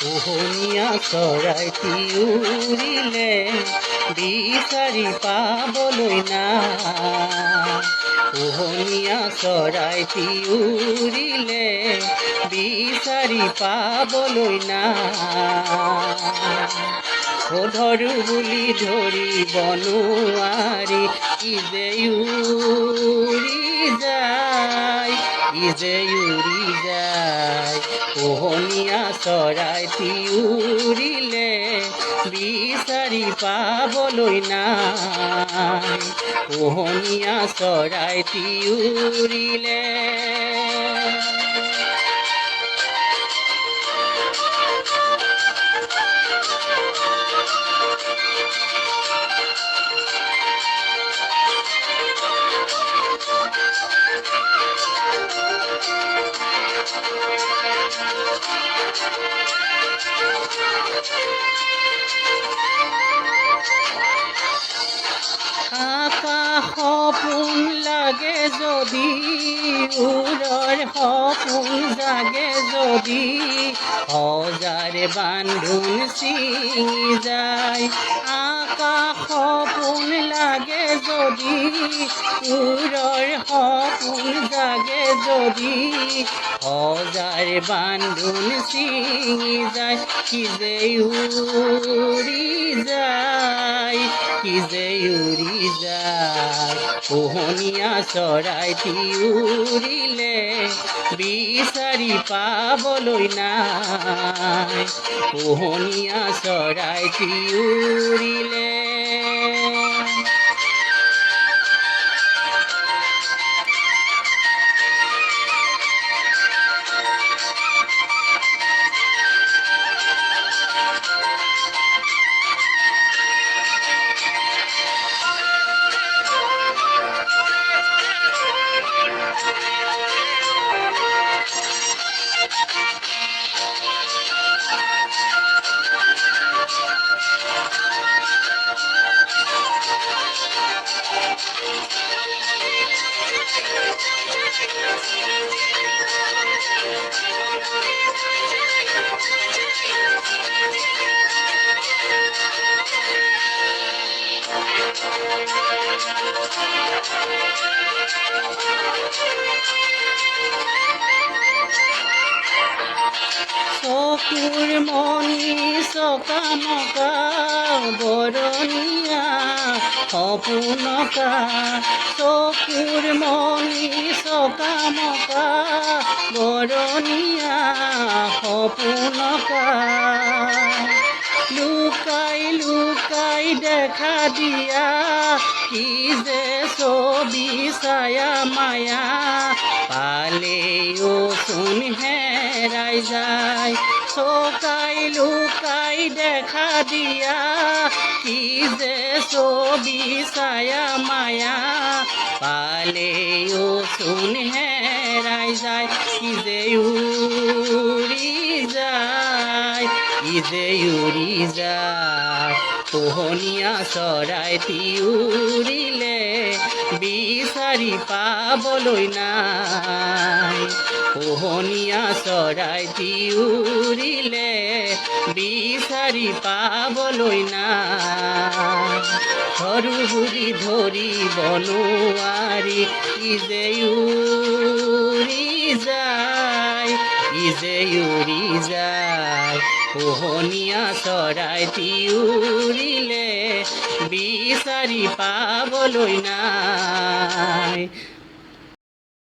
পোহনীয়া চৰাইটি উৰিলে বিচাৰি পাবলৈ নাই। পোহনীয়া চৰাইটি উৰিলে বিচাৰি পাবলৈ নাই। ধৰো বুলি ধৰিব নোৱাৰি ইজে উৰি যায়, ইজে উৰি যায়। পোহনীয়া চৰাইটি উৰিলে বিচাৰি পাবলৈ নাই। পোহনীয়া চৰাইটি উৰিলে আকাশ সপোন লাগে যদি, উৰৰ সপোন জাগে যদি, হজাৰ বান্ধোন ছিঙি যায়। আকাশ সপোন লাগে যদি, উৰৰ সপোন জাগে যদি, হজাৰ বান্ধোন ছিঙি যায়। সিজে উৰি যায়, সিজে উৰি যায়। পোহনীয়া চৰাইটি উৰিলে বিচাৰি পাবলৈ নাই। পোহনীয়া চৰাইটি উৰিলে চকুৰ মণি চকামকা বৰণীয়া সপোনকা। চকুৰ মণি চকামকা বৰণীয়া সপোনকা। লুকাই লুকাই দেখা দিয়া কি যে ছবি ছায়া মায়া, পালেও চোন হেৰাই যায়। চকাই লুকাই দেখা দিয়া কি যে ছবি ছায়া মায়া, পালেও চোন হেৰাই যায়। কি যে উৰি যায়, কি যে উৰি যায়। পোহনীয়া চৰাইটি উৰিলে বিচাৰি পাবলৈ নাই। পোহনীয়া চৰাইটি উৰিলে বিচাৰি পাবলৈ নাই। ধৰো বুলি ধৰিব নোৱাৰি ইজে উৰি যায়, ইজে উৰি যায়। পোহনীয়া চৰাইটি উৰিলে বিচাৰি পাবলৈ নাই।